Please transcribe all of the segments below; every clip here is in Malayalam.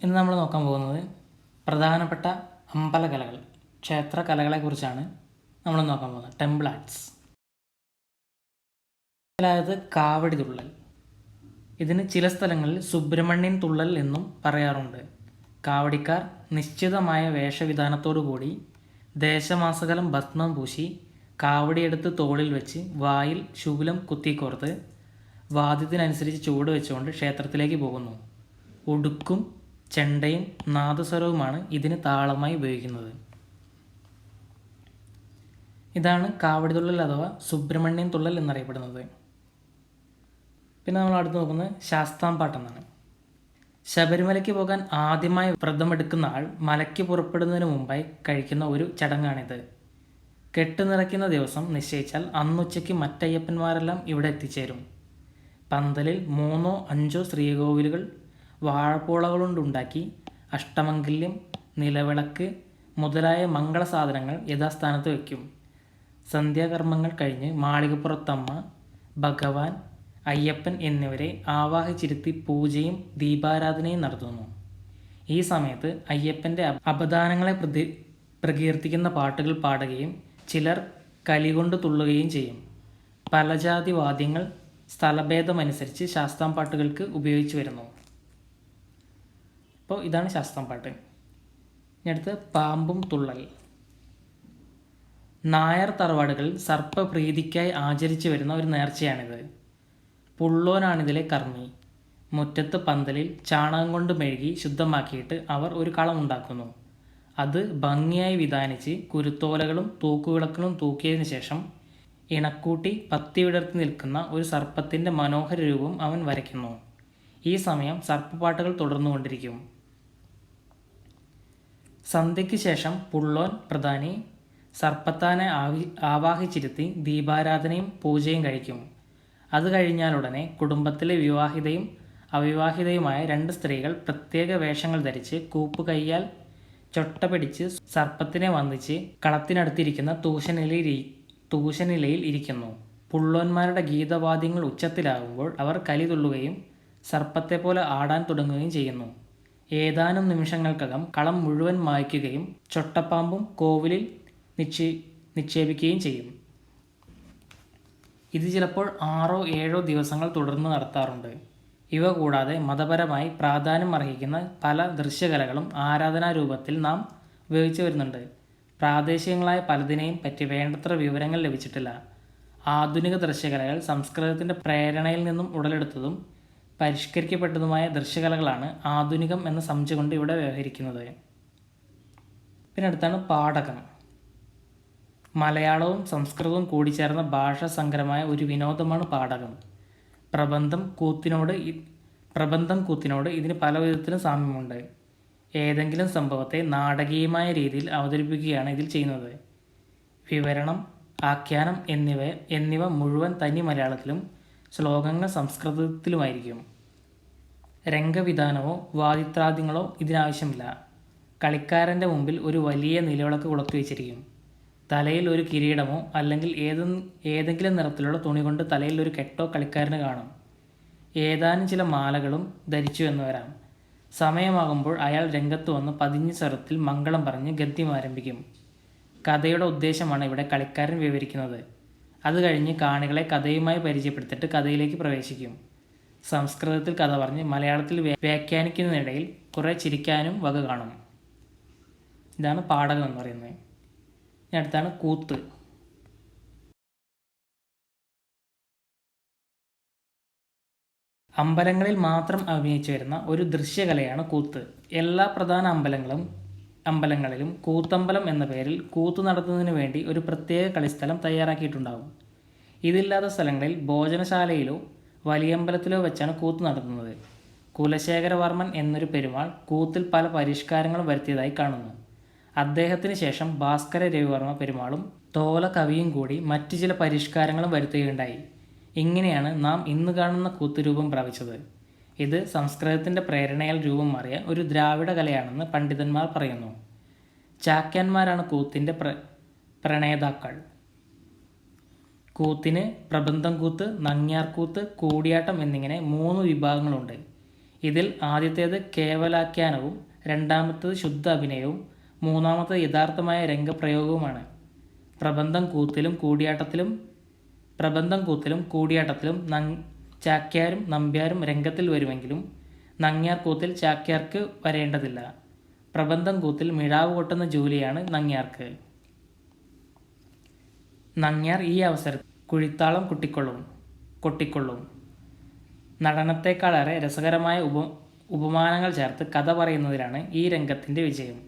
ഇന്ന് നമ്മൾ നോക്കാൻ പോകുന്നത് പ്രധാനപ്പെട്ട അമ്പലകലകൾ, ക്ഷേത്രകലകളെക്കുറിച്ചാണ് നമ്മൾ നോക്കാൻ പോകുന്നത്. Temple arts. അതായത് കാവടി തുള്ളൽ. ഇതിന് ചില സ്ഥലങ്ങളിൽ സുബ്രഹ്മണ്യൻ തുള്ളൽ എന്നും പറയാറുണ്ട്. കാവടിക്കാർ നിശ്ചിതമായ വേഷവിധാനത്തോടുകൂടി ദേശമാസകലം ഭസ്മം പൂശി കാവടിയെടുത്ത് തോളിൽ വെച്ച് വായിൽ ശൂലം കുത്തിക്കോർത്ത് വാദ്യത്തിനനുസരിച്ച് ചുവട് വെച്ചുകൊണ്ട് ക്ഷേത്രത്തിലേക്ക് പോകുന്നു. ഉടുക്കും ചെണ്ടയും നാദസ്വരവുമാണ് ഇതിന് താളമായി ഉപയോഗിക്കുന്നത്. ഇതാണ് കാവടി തുള്ളൽ അഥവാ സുബ്രഹ്മണ്യൻ തുള്ളൽ എന്നറിയപ്പെടുന്നത്. പിന്നെ നമ്മൾ അടുത്ത് നോക്കുന്നത് ശാസ്താംപാട്ട് എന്നാണ്. ശബരിമലയ്ക്ക് പോകാൻ ആദ്യമായി വ്രതമെടുക്കുന്ന ആൾ മലയ്ക്ക് പുറപ്പെടുന്നതിന് മുമ്പായി കഴിക്കുന്ന ഒരു ചടങ്ങാണിത്. കെട്ട് നിറയ്ക്കുന്ന ദിവസം നിശ്ചയിച്ചാൽ അന്നുച്ചയ്ക്ക് മറ്റയ്യപ്പന്മാരെല്ലാം ഇവിടെ എത്തിച്ചേരും. പന്തലിൽ 3-5 ശ്രീകോവിലുകൾ വാഴപ്പോളകൾ കൊണ്ടുണ്ടാക്കി അഷ്ടമംഗല്യം, നിലവിളക്ക് മുതലായ മംഗള സാധനങ്ങൾ യഥാസ്ഥാനത്ത് വയ്ക്കും. സന്ധ്യാകർമ്മങ്ങൾ കഴിഞ്ഞ് മാളികപ്പുറത്തമ്മ, ഭഗവാൻ, അയ്യപ്പൻ എന്നിവരെ ആവാഹിച്ചിരുത്തി പൂജയും ദീപാരാധനയും നടത്തുന്നു. ഈ സമയത്ത് അയ്യപ്പൻ്റെ അപദാനങ്ങളെ പ്രകീർത്തിക്കുന്ന പാട്ടുകൾ പാടുകയും ചിലർ കലികൊണ്ട് തുള്ളുകയും ചെയ്യും. പലജാതി വാദ്യങ്ങൾ സ്ഥലഭേദമനുസരിച്ച് ശാസ്താംപാട്ടുകൾക്ക് ഉപയോഗിച്ചു വരുന്നു. അപ്പോൾ ഇതാണ് ശാസ്താംപാട്ട്. ഇനി അടുത്ത് പാമ്പും തുള്ളൽ. നായർ തറവാടുകളിൽ സർപ്പപ്രീതിക്കായി ആചരിച്ചു വരുന്ന ഒരു നേർച്ചയാണിത്. പുള്ളോനാണിതിലെ കർമ്മി. മുറ്റത്ത് പന്തലിൽ ചാണകം കൊണ്ട് മെഴുകി ശുദ്ധമാക്കിയിട്ട് അവർ ഒരു കളമുണ്ടാക്കുന്നു. അത് ഭംഗിയായി വിധാനിച്ച് കുരുത്തോലകളും തൂക്കുവിളക്കുകളും തൂക്കിയതിനു ശേഷം ഇണക്കൂട്ടി പത്തി വിടർത്തി നിൽക്കുന്ന ഒരു സർപ്പത്തിൻ്റെ മനോഹര രൂപം അവൻ വരയ്ക്കുന്നു. ഈ സമയം സർപ്പപ്പാട്ടുകൾ തുടർന്നുകൊണ്ടിരിക്കും. സന്ധ്യയ്ക്ക് ശേഷം പുള്ളോൻ പ്രധാനി സർപ്പത്താനെ ആവാഹിച്ചിരുത്തി ദീപാരാധനയും പൂജയും കഴിക്കും. അത് കഴിഞ്ഞാലുടനെ കുടുംബത്തിലെ വിവാഹിതയും അവിവാഹിതയുമായ 2 സ്ത്രീകൾ പ്രത്യേക വേഷങ്ങൾ ധരിച്ച് കൂപ്പുകയ്യാൽ ചൊട്ട പിടിച്ച് സർപ്പത്തിനെ വന്ദിച്ച് കളത്തിനടുത്തിരിക്കുന്ന തൂശനിലയിൽ ഇരിക്കുന്നു. പുള്ളോന്മാരുടെ ഗീതവാദ്യങ്ങൾ ഉച്ചത്തിലാകുമ്പോൾ അവർ കലി തുള്ളുകയും സർപ്പത്തെപ്പോലെ ആടാൻ തുടങ്ങുകയും ചെയ്യുന്നു. ഏതാനും നിമിഷങ്ങൾക്കകം കളം മുഴുവൻ മായ്ക്കുകയും ചൊട്ടപ്പാമ്പും കോവിലിൽ നിക്ഷേപിക്കുകയും ചെയ്യും. ഇത് ചിലപ്പോൾ 6-7 ദിവസങ്ങൾ തുടർന്ന് നടത്താറുണ്ട്. ഇവ കൂടാതെ മതപരമായി പ്രാധാന്യം അർഹിക്കുന്ന പല ദൃശ്യകലകളും ആരാധനാരൂപത്തിൽ നാം ഉപയോഗിച്ചു വരുന്നുണ്ട്. പ്രാദേശികങ്ങളായ പലതിനെയും പറ്റി വേണ്ടത്ര വിവരങ്ങൾ ലഭിച്ചിട്ടില്ല. ആധുനിക ദൃശ്യകലകൾ സംസ്കൃതത്തിൻ്റെ പ്രേരണയിൽ നിന്നും ഉടലെടുത്തതും പരിഷ്കരിക്കപ്പെട്ടതുമായ ദൃശ്യകലകളാണ് ആധുനികം എന്ന സംജ്ഞ കൊണ്ട് ഇവിടെ വ്യവഹരിക്കുന്നത്. പിന്നെ അടുത്താണ് പാടകം. മലയാളവും സംസ്കൃതവും കൂടിച്ചേർന്ന ഭാഷാസങ്കരമായ ഒരു വിനോദമാണ് പാടകം. പ്രബന്ധം കൂത്തിനോട് ഇതിന് പല വിധത്തിലും സാമ്യമുണ്ട്. ഏതെങ്കിലും സംഭവത്തെ നാടകീയമായ രീതിയിൽ അവതരിപ്പിക്കുകയാണ് ഇതിൽ ചെയ്യുന്നത്. വിവരണം, ആഖ്യാനം എന്നിവ മുഴുവൻ തനി മലയാളത്തിലും ശ്ലോകങ്ങൾ സംസ്കൃതത്തിലുമായിരിക്കും. രംഗവിധാനമോ വാദിത്രാദ്യങ്ങളോ ഇതിനാവശ്യമില്ല. കളിക്കാരൻ്റെ മുമ്പിൽ ഒരു വലിയ നിലവിളക്ക് കൊളുത്തി വച്ചിരിക്കും. തലയിൽ ഒരു കിരീടമോ അല്ലെങ്കിൽ ഏതെങ്കിലും നിറത്തിലുള്ള തുണി കൊണ്ട് തലയിൽ ഒരു കെട്ടോ കളിക്കാരന് കാണും. ഏതാനും ചില മാലകളും ധരിച്ചു എന്ന് വരാം. സമയമാകുമ്പോൾ അയാൾ രംഗത്ത് വന്ന് പതിഞ്ഞ സ്വരത്തിൽ മംഗളം പറഞ്ഞ് ഗദ്യം ആരംഭിക്കും. കഥയുടെ ഉദ്ദേശമാണ് ഇവിടെ കളിക്കാരൻ വിവരിക്കുന്നത്. അത് കഴിഞ്ഞ് കാണികളെ കഥയുമായി പരിചയപ്പെടുത്തിയിട്ട് കഥയിലേക്ക് പ്രവേശിക്കും. സംസ്കൃതത്തിൽ കഥ പറഞ്ഞ് മലയാളത്തിൽ വ്യാഖ്യാനിക്കുന്നതിനിടയിൽ കുറേ ചിരിക്കാനും വക കാണും. ഇതാണ് പാടകം എന്ന് പറയുന്നത്. ഇനി അടുത്താണ് കൂത്ത്. അമ്പലങ്ങളിൽ മാത്രം അഭിനയിച്ചു വരുന്ന ഒരു ദൃശ്യകലയാണ് കൂത്ത്. എല്ലാ പ്രധാന അമ്പലങ്ങളിലും കൂത്തമ്പലം എന്ന പേരിൽ കൂത്ത് നടത്തുന്നതിന് വേണ്ടി ഒരു പ്രത്യേക കളിസ്ഥലം തയ്യാറാക്കിയിട്ടുണ്ടാകും. ഇതില്ലാത്ത സ്ഥലങ്ങളിൽ ഭോജനശാലയിലോ വലിയമ്പലത്തിലോ വെച്ചാണ് കൂത്ത് നടത്തുന്നത്. കുലശേഖരവർമ്മൻ എന്നൊരു പെരുമാൾ കൂത്തിൽ പല പരിഷ്കാരങ്ങളും വരുത്തിയതായി കാണുന്നു. അദ്ദേഹത്തിന് ശേഷം ഭാസ്കര രവിവർമ്മ പെരുമാളും തോല കവിയും കൂടി മറ്റു ചില പരിഷ്കാരങ്ങളും വരുത്തുകയുണ്ടായി. ഇങ്ങനെയാണ് നാം ഇന്ന് കാണുന്ന കൂത്ത് രൂപം പ്രാപിച്ചത്. ഇത് സംസ്കൃതത്തിൻ്റെ പ്രേരണയാൽ രൂപം മാറിയ ഒരു ദ്രാവിഡ കലയാണെന്ന് പണ്ഡിതന്മാർ പറയുന്നു. ചാക്യാന്മാരാണ് കൂത്തിൻ്റെ പ്രണേതാക്കൾ. കൂത്തിന് പ്രബന്ധം കൂത്ത്, നങ്ങ്യാർകൂത്ത്, കൂടിയാട്ടം എന്നിങ്ങനെ 3 വിഭാഗങ്ങളുണ്ട്. ഇതിൽ ആദ്യത്തേത് കേവലാഖ്യാനവും രണ്ടാമത്തേത് ശുദ്ധ അഭിനയവും മൂന്നാമത്തേത് യഥാർത്ഥമായ രംഗപ്രയോഗവുമാണ്. പ്രബന്ധം കൂത്തിലും കൂടിയാട്ടത്തിലും ചാക്യാരും നമ്പ്യാരും രംഗത്തിൽ വരുമെങ്കിലും നങ്ങ്യാർ കൂത്തിൽ ചാക്യാർക്ക് വരേണ്ടതില്ല. പ്രബന്ധം കൂത്തിൽ മിഴാവ് കൊട്ടുന്ന ജോലിയാണ് നങ്ങ്യാർക്ക്. നങ്ങ്യാർ ഈ അവസരത്തിൽ കുഴിത്താളം കൊട്ടിക്കൊള്ളും. നടനത്തെക്കാളേറെ രസകരമായ ഉപമാനങ്ങൾ ചേർത്ത് കഥ പറയുന്നതിലാണ് ഈ രംഗത്തിൻ്റെ വിജയം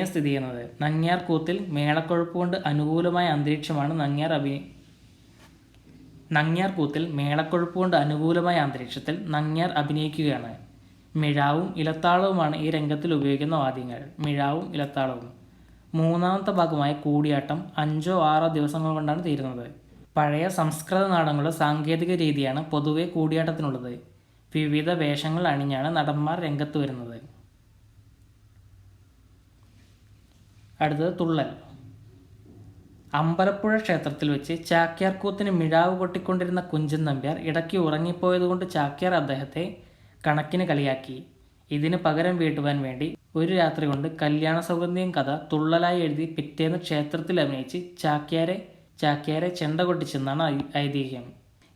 സ്ഥിതി ചെയ്യുന്നത്. നങ്ങ്യാർ കൂത്തിൽ മേളക്കൊഴുപ്പുകൊണ്ട് അനുകൂലമായ അന്തരീക്ഷമാണ് അന്തരീക്ഷത്തിൽ നങ്ങ്യാർ അഭിനയിക്കുകയാണ്. മിഴാവും ഇലത്താളവുമാണ് ഈ രംഗത്തിൽ ഉപയോഗിക്കുന്ന വാദ്യങ്ങൾ. മിഴാവും ഇലത്താളവും. മൂന്നാമത്തെ ഭാഗമായ കൂടിയാട്ടം 5-6 ദിവസങ്ങൾ കൊണ്ടാണ് തീരുന്നത്. പഴയ സംസ്കൃത നാടകങ്ങളുടെ സാങ്കേതിക രീതിയാണ് പൊതുവെ കൂടിയാട്ടത്തിനുള്ളത്. വിവിധ വേഷങ്ങൾ അണിഞ്ഞാണ് നടന്മാർ രംഗത്ത് വരുന്നത്. അടുത്തത് തുള്ളൽ. അമ്പലപ്പുഴ ക്ഷേത്രത്തിൽ വെച്ച് ചാക്യാർ കൂത്തിന് മിഴാവ് കൊട്ടിക്കൊണ്ടിരുന്ന കുഞ്ചൻ നമ്പ്യാർ ഇടയ്ക്ക് ഉറങ്ങിപ്പോയതുകൊണ്ട് ചാക്യാർ അദ്ദേഹത്തെ കണക്കിന് കളിയാക്കി. ഇതിന് പകരം വീട്ടുവാൻ വേണ്ടി ഒരു രാത്രി കൊണ്ട് കല്യാണ സൗഗന്ധികം കഥ തുള്ളലായി എഴുതി പിറ്റേന്ന് ക്ഷേത്രത്തിൽ അഭിനയിച്ച് ചാക്യാരെ ചെണ്ട കൊട്ടിച്ചെന്നാണ് ഐതിഹ്യം.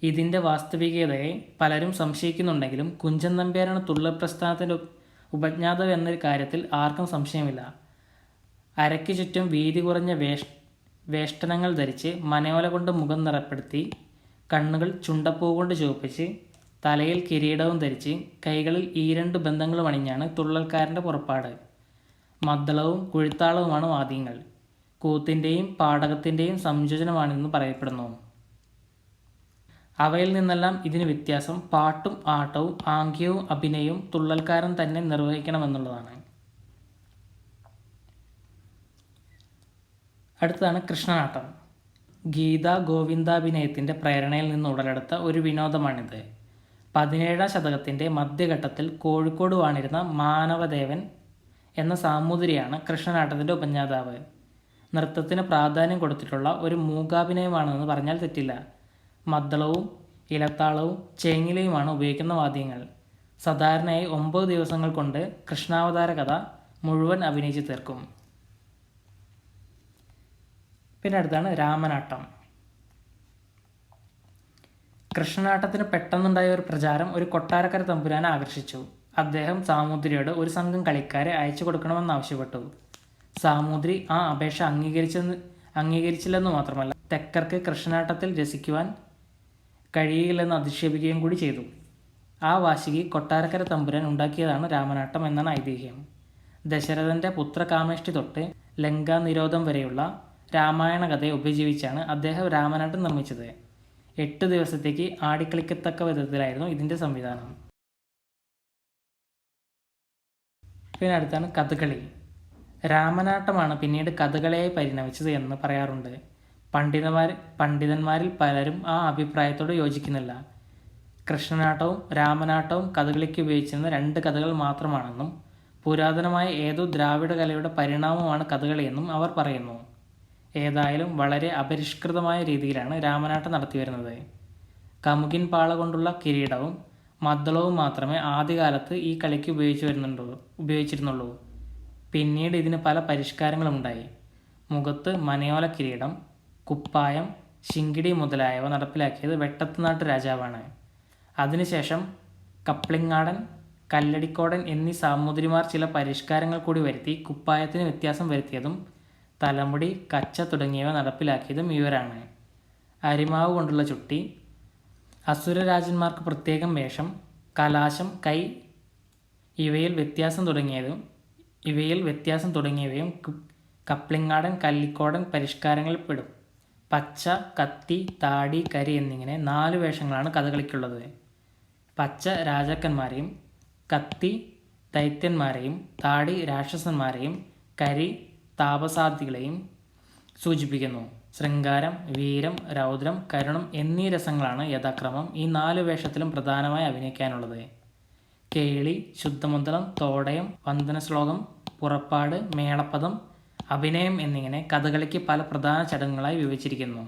ഇതിൻ്റെ വാസ്തവികതയെ പലരും സംശയിക്കുന്നുണ്ടെങ്കിലും കുഞ്ചൻ നമ്പ്യാരാണ് തുള്ളൽ പ്രസ്ഥാനത്തിൻ്റെ ഉപജ്ഞാതാവ് എന്ന കാര്യത്തിൽ ആർക്കും സംശയമില്ല. അരയ്ക്ക് ചുറ്റും വീതി കുറഞ്ഞ വേഷ്ടനങ്ങൾ ധരിച്ച് മനയോല കൊണ്ട് മുഖം നിറപ്പെടുത്തി കണ്ണുകൾ ചുണ്ടപ്പൂ കൊണ്ട് ചുവപ്പിച്ച് തലയിൽ കിരീടവും ധരിച്ച് കൈകളിൽ ഈ 2 ബന്ധങ്ങളും അണിഞ്ഞാണ് തുള്ളൽക്കാരൻ്റെ പുറപ്പാട്. മദ്ദളവും കുഴിത്താളവുമാണ് വാദ്യങ്ങൾ. കൂത്തിൻ്റെയും പാടകത്തിൻ്റെയും സംയോജനമാണെന്ന് പറയപ്പെടുന്നു. അവയിൽ നിന്നെല്ലാം ഇതിന് വ്യത്യാസം പാട്ടും ആട്ടവും ആംഗ്യവും അഭിനയവും തുള്ളൽക്കാരൻ തന്നെ നിർവഹിക്കണമെന്നുള്ളതാണ്. അടുത്തതാണ് കൃഷ്ണനാട്ടം. ഗീതാ ഗോവിന്ദാഭിനയത്തിൻ്റെ പ്രേരണയിൽ നിന്ന് ഉടലെടുത്ത ഒരു വിനോദമാണിത്. 17-ാം ശതകത്തിൻ്റെ മധ്യഘട്ടത്തിൽ കോഴിക്കോട് വാണിരുന്ന മാനവദേവൻ എന്ന സാമൂതിരിയാണ് കൃഷ്ണനാട്ടത്തിൻ്റെ ഉപജ്ഞാതാവ്. നൃത്തത്തിന് പ്രാധാന്യം കൊടുത്തിട്ടുള്ള ഒരു മൂകാഭിനയമാണെന്ന് പറഞ്ഞാൽ തെറ്റില്ല. മദ്ദളവും ഇലത്താളവും ചേങ്ങിലയുമാണ് ഉപയോഗിക്കുന്ന വാദ്യങ്ങൾ. സാധാരണയായി 9 ദിവസങ്ങൾ കൊണ്ട് കൃഷ്ണാവതാര കഥ മുഴുവൻ അഭിനയിച്ച് തീർക്കും. പിന്നെ അടുത്താണ് രാമനാട്ടം. കൃഷ്ണനാട്ടത്തിന് പെട്ടെന്നുണ്ടായ ഒരു പ്രചാരം ഒരു കൊട്ടാരക്കര തമ്പുരാനെ ആകർഷിച്ചു. അദ്ദേഹം സാമൂതിരിയോട് ഒരു സംഘം കളിക്കാരെ അയച്ചു കൊടുക്കണമെന്നാവശ്യപ്പെട്ടു. സാമൂതിരി ആ അപേക്ഷ അംഗീകരിച്ചില്ലെന്ന് മാത്രമല്ല തെക്കർക്ക് കൃഷ്ണനാട്ടത്തിൽ രസിക്കുവാൻ കഴിയില്ലെന്ന് അധിക്ഷേപിക്കുകയും കൂടി ചെയ്തു. ആ വാശിക്ക് കൊട്ടാരക്കര തമ്പുരാൻ ഉണ്ടാക്കിയതാണ് രാമനാട്ടം എന്നാണ് ഐതിഹ്യം. ദശരഥൻ്റെ പുത്രകാമേഷ്ടി തൊട്ട് ലങ്കാനിരോധം വരെയുള്ള രാമായണ കഥയെ ഉപജീവിച്ചാണ് അദ്ദേഹം രാമനാട്ടം നിർമ്മിച്ചത്. 8 ദിവസത്തേക്ക് ആടിക്കളിക്കത്തക്ക വിധത്തിലായിരുന്നു ഇതിൻ്റെ സംവിധാനം. പിന്നെ അടുത്താണ് കഥകളി. രാമനാട്ടമാണ് പിന്നീട് കഥകളിയായി പരിണമിച്ചത് എന്ന് പറയാറുണ്ട്. പണ്ഡിതന്മാരിൽ പലരും ആ അഭിപ്രായത്തോട് യോജിക്കുന്നില്ല. കൃഷ്ണനാട്ടവും രാമനാട്ടവും കഥകളിക്ക് ഉപയോഗിച്ചിരുന്ന 2 കഥകൾ മാത്രമാണെന്നും പുരാതനമായ ഏതോ ദ്രാവിഡ കലയുടെ പരിണാമമാണ് കഥകളിയെന്നും അവർ പറയുന്നു. ഏതായാലും വളരെ അപരിഷ്കൃതമായ രീതിയിലാണ് രാമനാട്ടം നടത്തിവരുന്നത്. കമുകിൻ പാള കൊണ്ടുള്ള കിരീടവും മദ്ദളവും മാത്രമേ ആദ്യകാലത്ത് ഈ കളിക്ക് ഉപയോഗിച്ചിരുന്നുള്ളൂ. പിന്നീട് ഇതിന് പല പരിഷ്കാരങ്ങളുമുണ്ടായി. മുഖത്ത് മനയോല കിരീടം, കുപ്പായം, ശിങ്കിടി മുതലായവ നടപ്പിലാക്കിയത് വെട്ടത്തുനാട്ട് രാജാവാണ്. അതിനുശേഷം കപ്ലിങ്ങാടൻ, കല്ലടിക്കോടൻ എന്നീ സാമൂതിരിമാർ ചില പരിഷ്കാരങ്ങൾ കൂടി വരുത്തി കുപ്പായത്തിന് വ്യത്യാസം വരുത്തിയതും തലമുടി, കച്ച തുടങ്ങിയവ നടപ്പിലാക്കിയതും ഇവരാണ്. അരിമാവ് കൊണ്ടുള്ള ചുട്ടി, അസുരരാജന്മാർക്ക് പ്രത്യേകം വേഷം, കലാശം, കൈ ഇവയിൽ വ്യത്യാസം തുടങ്ങിയവയും കപ്ലിങ്ങാടൻ, കല്ലിക്കോടൻ പരിഷ്കാരങ്ങളിൽ പെടും. പച്ച, കത്തി, താടി, കരി എന്നിങ്ങനെ 4 വേഷങ്ങളാണ് കഥകളിക്കുള്ളത്. പച്ച രാജാക്കന്മാരെയും, കത്തി ദൈത്യന്മാരെയും, താടി രാക്ഷസന്മാരെയും, കരി താപസാദികളെയും സൂചിപ്പിക്കുന്നു. ശൃംഗാരം, വീരം, രൗദ്രം, കരുണം എന്നീ രസങ്ങളാണ് യഥാക്രമം ഈ 4 വേഷത്തിലും പ്രധാനമായി അഭിനയിക്കാനുള്ളത്. കേളി, ശുദ്ധമദ്ദളം, തോടയം, വന്ദനശ്ലോകം, പുറപ്പാട്, മേളപ്പദം, അഭിനയം എന്നിങ്ങനെ കഥകളിക്ക് പല പ്രധാന ചടങ്ങുകളായി വിഭജിച്ചിരിക്കുന്നു.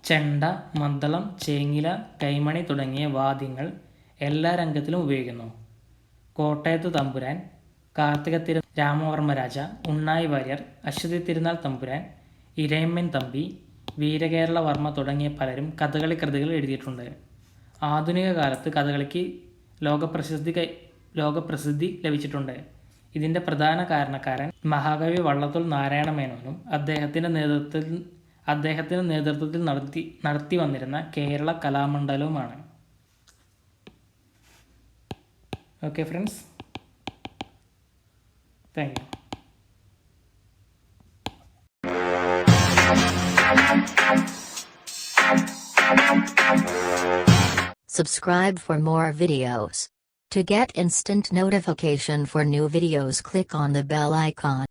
ചെണ്ട, മദ്ദളം, ചേങ്ങില, കൈമണി തുടങ്ങിയ വാദ്യങ്ങൾ എല്ലാ രംഗത്തിലും ഉപയോഗിക്കുന്നു. കോട്ടയത്ത് തമ്പുരാൻ, കാർത്തിക രാമവർമ്മ രാജ, ഉണ്ണായി വാര്യർ, അശ്വതി തിരുനാൾ തമ്പുരാൻ, ഇരയമ്മൻ തമ്പി, വീരകേരളവർമ്മ തുടങ്ങിയ പലരും കഥകളി കൃതികൾ എഴുതിയിട്ടുണ്ട്. ആധുനിക കാലത്ത് കഥകളിക്ക് ലോകപ്രസിദ്ധി ലഭിച്ചിട്ടുണ്ട്. ഇതിൻ്റെ പ്രധാന കാരണക്കാരൻ മഹാകവി വള്ളത്തോൾ നാരായണ മേനോനും അദ്ദേഹത്തിൻ്റെ നേതൃത്വത്തിൽ നടത്തി വന്നിരുന്ന കേരള കലാമണ്ഡലവുമാണ്. Okay friends, thank you. Subscribe for more videos. To get instant notification for new videos, click on the bell icon.